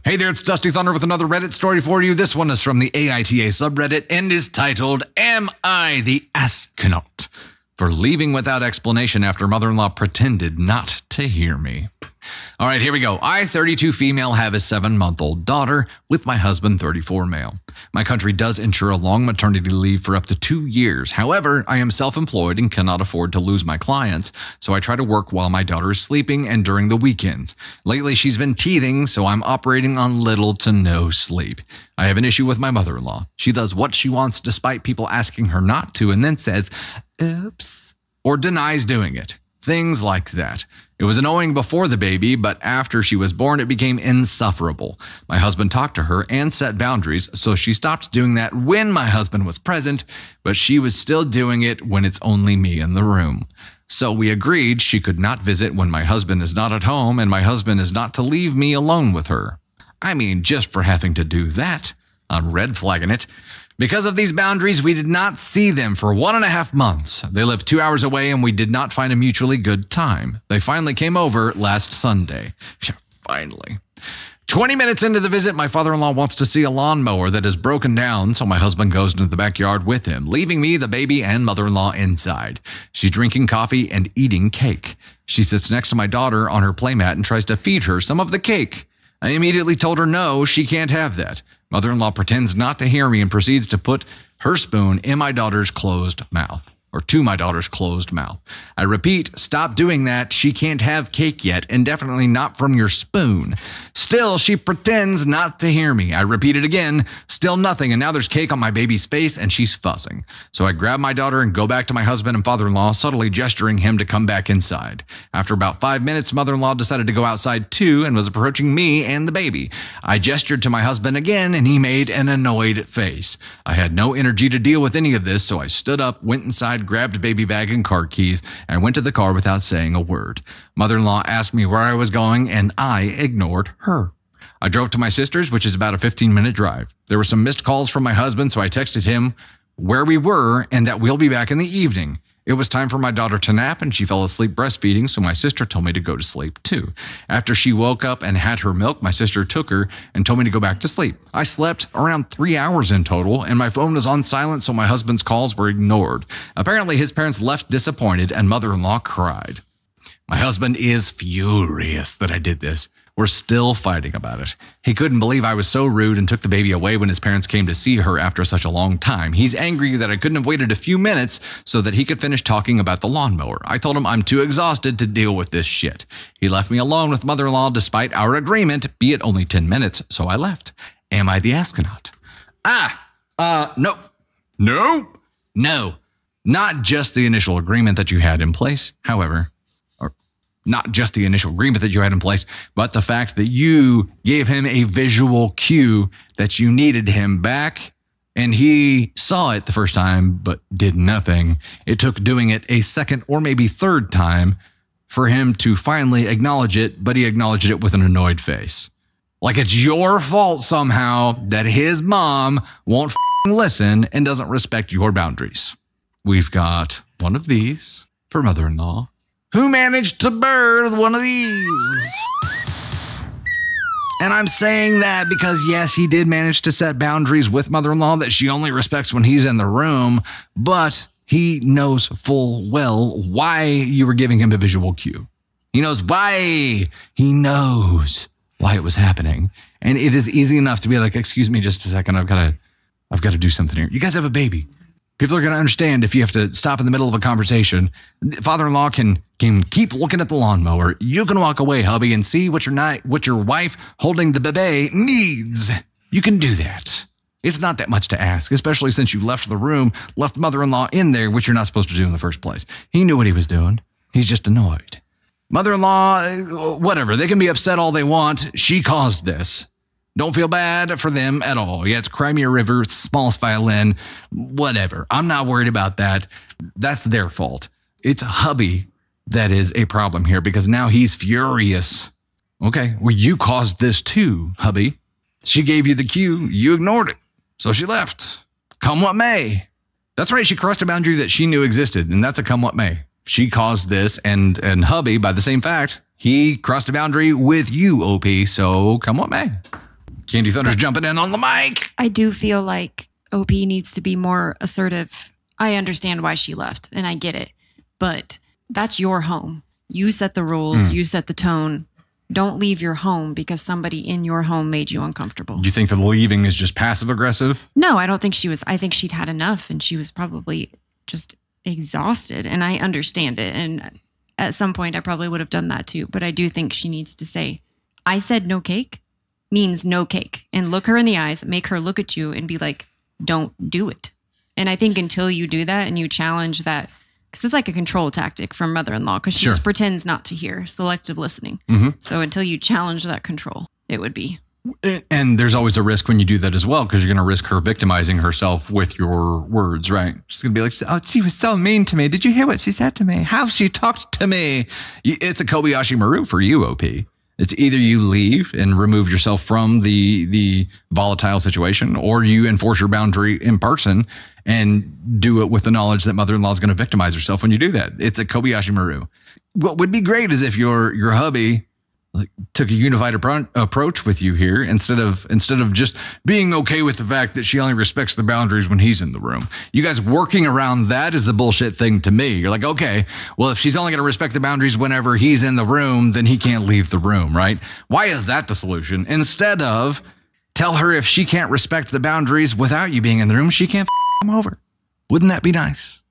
Hey there, it's Dusty Thunder with another Reddit story for you. This one is from the AITA subreddit and is titled, Am I the Astronaut? For leaving without explanation after mother-in-law pretended not to hear me. All right, here we go. I, 32 female, have a 7-month-old daughter with my husband, 34 male. My country does ensure a long maternity leave for up to 2 years. However, I am self-employed and cannot afford to lose my clients, so I try to work while my daughter is sleeping and during the weekends. Lately, she's been teething, so I'm operating on little to no sleep. I have an issue with my mother-in-law. She does what she wants despite people asking her not to and then says, oops, or denies doing it. Things like that. It was annoying before the baby, but after she was born, it became insufferable. My husband talked to her and set boundaries, so she stopped doing that when my husband was present, but she was still doing it when it's only me in the room. So we agreed she could not visit when my husband is not at home, and my husband is not to leave me alone with her. I mean, just for having to do that, I'm red flagging it. Because of these boundaries, we did not see them for 1.5 months. They live 2 hours away and we did not find a mutually good time. They finally came over last Sunday. Finally. 20 minutes into the visit, my father-in-law wants to see a lawnmower that is broken down, so my husband goes into the backyard with him, leaving me, the baby, and mother-in-law inside. She's drinking coffee and eating cake. She sits next to my daughter on her playmat and tries to feed her some of the cake. I immediately told her no, she can't have that. Mother-in-law pretends not to hear me and proceeds to put her spoon in my daughter's closed mouth, or to my daughter's closed mouth. I repeat, stop doing that. She can't have cake yet, and definitely not from your spoon. Still, she pretends not to hear me. I repeat it again, still nothing, and now there's cake on my baby's face, and she's fussing. So I grab my daughter and go back to my husband and father-in-law, subtly gesturing him to come back inside. After about 5 minutes, mother-in-law decided to go outside too and was approaching me and the baby. I gestured to my husband again, and he made an annoyed face. I had no energy to deal with any of this, so I stood up, went inside, grabbed baby bag and car keys, and went to the car without saying a word. Mother-in-law asked me where I was going, and I ignored her. I drove to my sister's, which is about a 15-minute drive. There were some missed calls from my husband, so I texted him where we were and that we'll be back in the evening. It was time for my daughter to nap, and she fell asleep breastfeeding, so my sister told me to go to sleep too. After she woke up and had her milk, my sister took her and told me to go back to sleep. I slept around 3 hours in total, and my phone was on silent, so my husband's calls were ignored. Apparently, his parents left disappointed, and mother-in-law cried. My husband is furious that I did this. We're still fighting about it. He couldn't believe I was so rude and took the baby away when his parents came to see her after such a long time. He's angry that I couldn't have waited a few minutes so that he could finish talking about the lawnmower. I told him I'm too exhausted to deal with this shit. He left me alone with mother-in-law despite our agreement, be it only 10 minutes, so I left. Am I the astronaut? No. No? No. Not just the initial agreement that you had in place, however. Not just the initial agreement that you had in place, but the fact that you gave him a visual cue that you needed him back, and he saw it the first time, but did nothing. It took doing it a second or maybe third time for him to finally acknowledge it, but he acknowledged it with an annoyed face. Like it's your fault somehow that his mom won't listen and doesn't respect your boundaries. We've got one of these for mother-in-law. Who managed to birth one of these? And I'm saying that because, yes, he did manage to set boundaries with mother-in-law that she only respects when he's in the room, but he knows full well why you were giving him a visual cue. He knows why. He knows why it was happening. And it is easy enough to be like, excuse me just a second, I've got to do something here. You guys have a baby. People are going to understand if you have to stop in the middle of a conversation. Father-in-law can keep looking at the lawnmower. You can walk away, hubby, and see what your wife holding the baby needs. You can do that. It's not that much to ask, especially since you left the room, left mother-in-law in there, which you're not supposed to do in the first place. He knew what he was doing. He's just annoyed. Mother-in-law, whatever. They can be upset all they want. She caused this. Don't feel bad for them at all. Yeah, it's Crimea River, it's the smallest violin, whatever. I'm not worried about that. That's their fault. It's hubby that is a problem here because now he's furious. Okay, well, you caused this too, hubby. She gave you the cue. You ignored it. So she left. Come what may. That's right. She crossed a boundary that she knew existed, and that's a come what may. She caused this, and hubby, by the same fact, he crossed a boundary with you, OP, so come what may. Candy Thunder's jumping in on the mic. I do feel like OP needs to be more assertive. I understand why she left, and I get it. But that's your home. You set the rules. You set the tone. Don't leave your home because somebody in your home made you uncomfortable. You think the leaving is just passive aggressive? No, I don't think she was. I think she'd had enough, and she was probably just exhausted. And I understand it. And at some point, I probably would have done that too. But I do think she needs to say, I said no cake means no cake. And look her in the eyes, make her look at you and be like, don't do it. And I think until you do that and you challenge that, because it's like a control tactic from mother-in-law, because she just pretends not to hear, selective listening. So until you challenge that control, it would be. And there's always a risk when you do that as well, because you're going to risk her victimizing herself with your words, right? She's going to be like, oh, she was so mean to me. Did you hear what she said to me? How she talked to me? It's a Kobayashi Maru for you, OP. It's either you leave and remove yourself from the volatile situation, or you enforce your boundary in person and do it with the knowledge that mother-in-law is going to victimize herself when you do that. It's a Kobayashi Maru. What would be great is if your hubby took a unified approach with you here, instead of just being okay with the fact that she only respects the boundaries when he's in the room. You guys working around that is the bullshit thing to me. You're like, okay, well, if she's only going to respect the boundaries whenever he's in the room, then he can't leave the room, right? Why is that the solution? Instead of tell her if she can't respect the boundaries without you being in the room, she can't come over. Wouldn't that be nice?